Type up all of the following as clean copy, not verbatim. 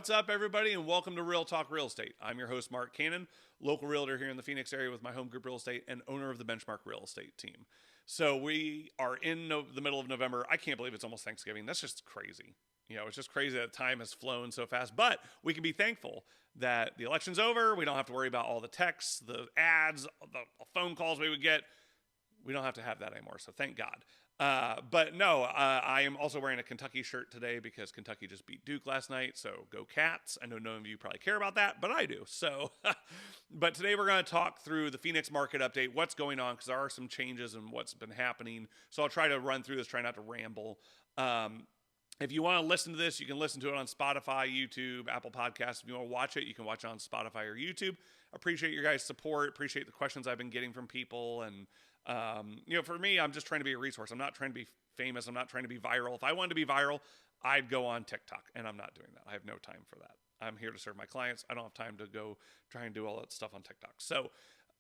What's up, everybody, and welcome to Real Talk Real Estate. I'm your host, Mark Cannon, local realtor here in the Phoenix area with my home group real estate and owner of the Benchmark Real Estate team. So we are in the middle of November. I can't believe it's almost Thanksgiving. That's just crazy. You know, it's just crazy that time has flown so fast. But we can be thankful that the election's over. We don't have to worry about all the texts, the ads, the phone calls we would get. We don't have to have that anymore, so thank God. But no, I am also wearing a Kentucky shirt today because Kentucky just beat Duke last night, so go Cats. I know none of you probably care about that, but I do. So, but today we're going to talk through the Phoenix market update, what's going on, because there are some changes in what's been happening. So I'll try to run through this, try not to ramble. If you want to listen to this, you can listen to it on Spotify, YouTube, Apple Podcasts. If you want to watch it, you can watch it on Spotify or YouTube. Appreciate your guys' support. Appreciate the questions I've been getting from people. And, you know, for me, I'm just trying to be a resource. I'm not trying to be famous. I'm not trying to be viral. If I wanted to be viral, I'd go on TikTok, and I'm not doing that. I have no time for that. I'm here to serve my clients. I don't have time to go try and do all that stuff on TikTok. So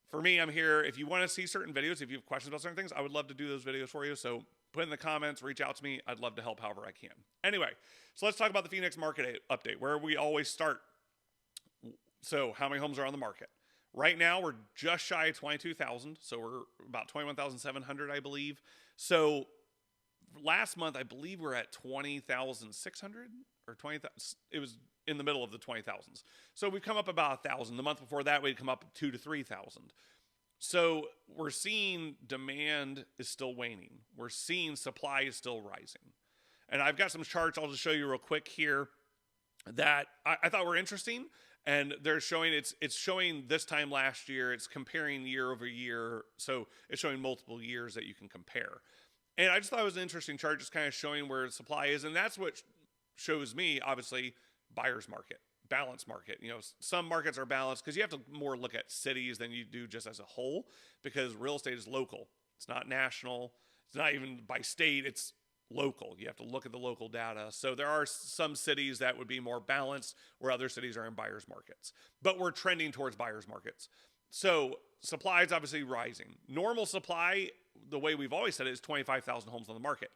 for me, I'm here. If you want to see certain videos, if you have questions about certain things, I would love to do those videos for you. So put in the comments, reach out to me. I'd love to help however I can. Anyway, so let's talk about the Phoenix market update, where we always start. So how many homes are on the market? Right now, we're just shy of 22,000. So we're about 21,700, I believe. So last month, I believe we're at 20,600 or 20,000. It was in the middle of the 20,000s. So we've come up about 1,000. The month before that, we'd come up 2,000 to 3,000. So we're seeing demand is still waning. We're seeing supply is still rising. And I've got some charts I'll just show you real quick here that I thought were interesting. And they're showing, it's showing this time last year, it's comparing year over year. So it's showing multiple years that you can compare. And I just thought it was an interesting chart, just kind of showing where supply is. And that's what shows me, obviously, buyer's market, balanced market. You know, some markets are balanced because you have to more look at cities than you do just as a whole, because real estate is local. It's not national. It's not even by state. It's local. You have to look at the local data. So there are some cities that would be more balanced where other cities are in buyer's markets. But we're trending towards buyer's markets. So supply is obviously rising. Normal supply, the way we've always said it, is 25,000 homes on the market.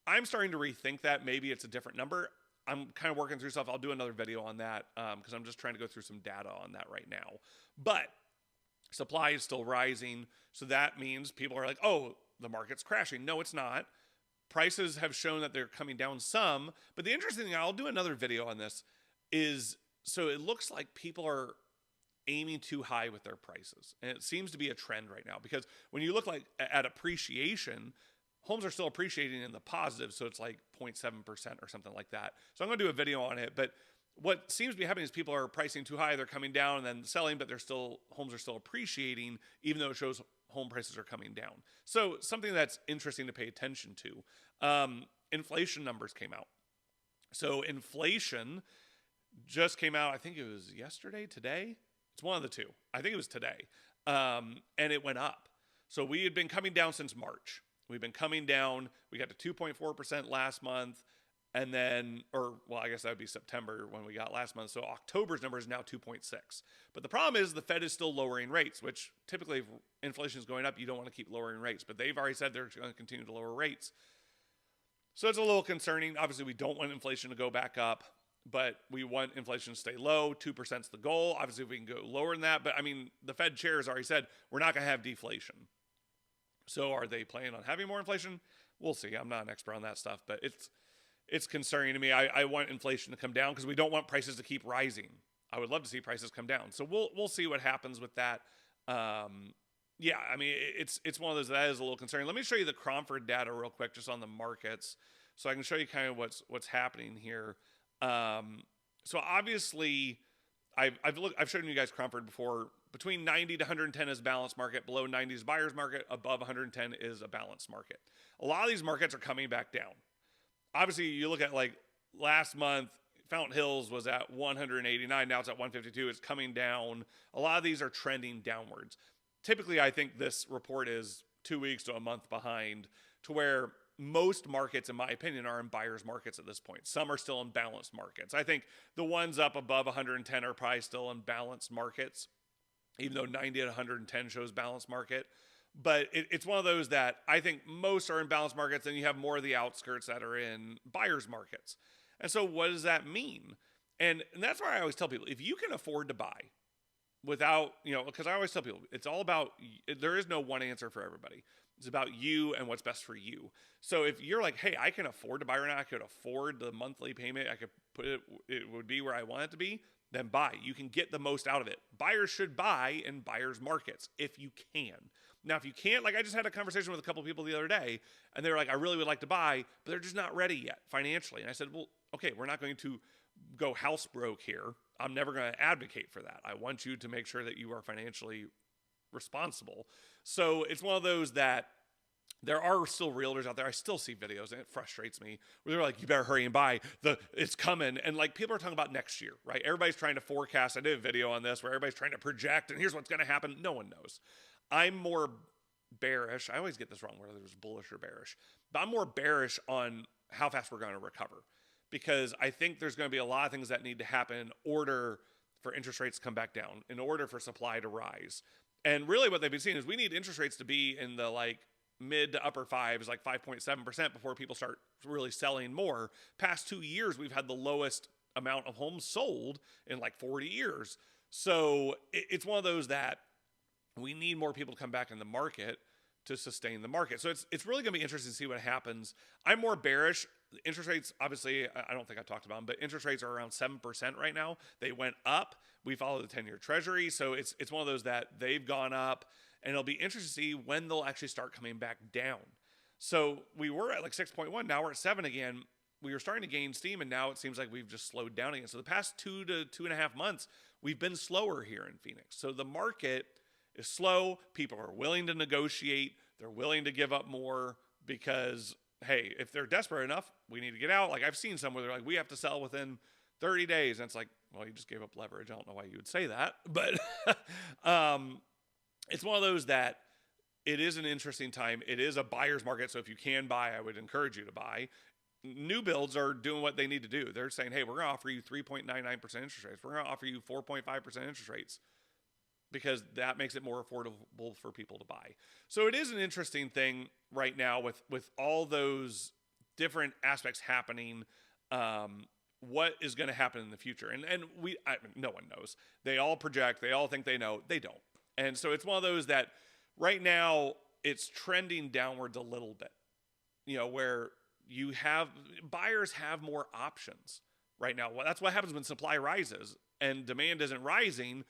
I'm starting to rethink that. Maybe it's a different number. I'm kind of working through stuff. I'll do another video on that because I'm just trying to go through some data on that right now. But supply is still rising. So that means people are like, oh, the market's crashing. No, it's not. Prices have shown that they're coming down some. But the interesting thing, I'll do another video on this, is so it looks like people are aiming too high with their prices. And it seems to be a trend right now, because when you look like at appreciation, homes are still appreciating in the positive. So it's like 0.7% or something like that. So I'm going to do a video on it. But what seems to be happening is people are pricing too high. They're coming down and then selling, but homes are still appreciating, even though it shows home prices are coming down. So something that's interesting to pay attention to. Inflation numbers came out. So inflation just came out, I think it was yesterday, today. It's one of the two. I think it was today. And it went up. So we had been coming down since March. We've been coming down. We got to 2.4% last month. And then, I guess that would be September when we got last month. So October's number is now 2.6. But the problem is the Fed is still lowering rates, which typically if inflation is going up, you don't want to keep lowering rates. But they've already said they're going to continue to lower rates. So it's a little concerning. Obviously, we don't want inflation to go back up, but we want inflation to stay low. 2% is the goal. Obviously, if we can go lower than that. But, I mean, the Fed chair has already said we're not going to have deflation. So are they planning on having more inflation? We'll see. I'm not an expert on that stuff, but it's concerning to me. I want inflation to come down because we don't want prices to keep rising. I would love to see prices come down. So we'll see what happens with that. Yeah, I mean, it's one of those that is a little concerning. Let me show you the Cromford data real quick, just on the markets, so I can show you kind of what's happening here. So obviously, I've shown you guys Cromford before. Between 90 to 110 is balanced market. Below 90 is buyer's market. Above 110 is a balanced market. A lot of these markets are coming back down. Obviously, you look at like last month, Fountain Hills was at 189. Now it's at 152. It's coming down. A lot of these are trending downwards. Typically, I think this report is 2 weeks to a month behind, to where most markets, in my opinion, are in buyer's markets at this point. Some are still in balanced markets. I think the ones up above 110 are probably still in balanced markets, even though 90 to 110 shows balanced market. But it's one of those that I think most are in balanced markets, and you have more of the outskirts that are in buyer's markets. And so what does that mean? And that's why I always tell people, if you can afford to buy without, because I always tell people, it's all about, there is no one answer for everybody. It's about you and what's best for you. So if you're like, hey, I can afford to buy right now, I could afford the monthly payment, I could put it, it would be where I want it to be, then buy. You can get the most out of it. Buyers should buy in buyers markets if you can. Now, if you can't, like I just had a conversation with a couple people the other day, and they were like, I really would like to buy, but they're just not ready yet financially. And I said, well, okay, we're not going to go house broke here. I'm never going to advocate for that. I want you to make sure that you are financially responsible. So it's one of those that there are still realtors out there. I still see videos, and it frustrates me, where they're like, you better hurry and buy. It's coming. And like people are talking about next year, right? Everybody's trying to forecast. I did a video on this where everybody's trying to project, and here's what's going to happen. No one knows. I'm more bearish. I always get this wrong, whether it was bullish or bearish. But I'm more bearish on how fast we're going to recover, because I think there's going to be a lot of things that need to happen in order for interest rates to come back down, in order for supply to rise. And really what they've been seeing is we need interest rates to be in the like mid to upper fives, like 5.7% before people start really selling more. Past 2 years, we've had the lowest amount of homes sold in like 40 years. So it's one of those that we need more people to come back in the market to sustain the market. So it's really going to be interesting to see what happens. I'm more bearish. Interest rates, obviously, I don't think I talked about them, but interest rates are around 7% right now. They went up. We follow the 10-year treasury. So it's one of those that they've gone up, and it'll be interesting to see when they'll actually start coming back down. So we were at like 6.1. Now we're at 7 again. We were starting to gain steam, and now it seems like we've just slowed down again. So the past 2 to 2.5 months, we've been slower here in Phoenix. So the market is slow. People are willing to negotiate. They're willing to give up more because, hey, if they're desperate enough, we need to get out. Like I've seen some where they're like, we have to sell within 30 days. And it's like, well, you just gave up leverage. I don't know why you would say that. But it's one of those that it is an interesting time. It is a buyer's market. So if you can buy, I would encourage you to buy. New builds are doing what they need to do. They're saying, hey, we're going to offer you 3.99% interest rates. We're going to offer you 4.5% interest rates, because that makes it more affordable for people to buy. So it is an interesting thing right now with all those different aspects happening. What is going to happen in the future? And no one knows. They all project. They all think they know. They don't. And so it's one of those that right now it's trending downwards a little bit, where buyers have more options right now. Well, that's what happens when supply rises and demand isn't rising.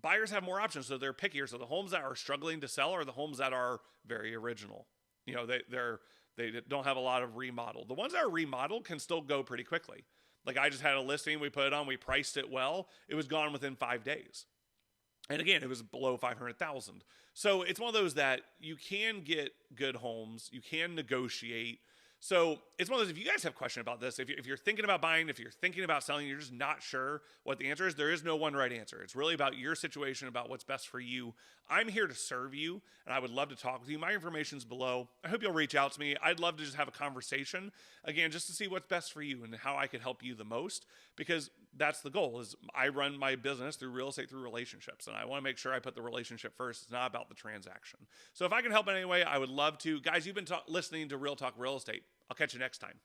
Buyers have more options, so they're pickier. So the homes that are struggling to sell are the homes that are very original. They don't have a lot of remodel. The ones that are remodeled can still go pretty quickly. Like I just had a listing, we put it on, we priced it well. It was gone within 5 days. And again, it was below 500,000. So it's one of those that you can get good homes, you can negotiate. So it's one of those, if you guys have questions about this, if you're thinking about buying, if you're thinking about selling, you're just not sure what the answer is, there is no one right answer. It's really about your situation, about what's best for you. I'm here to serve you, and I would love to talk with you. My information's below. I hope you'll reach out to me. I'd love to just have a conversation, again, just to see what's best for you and how I could help you the most, because that's the goal. Is I run my business through real estate, through relationships, and I want to make sure I put the relationship first. It's not about the transaction. So if I can help in any way, I would love to. Guys, you've been listening to Real Talk Real Estate. I'll catch you next time.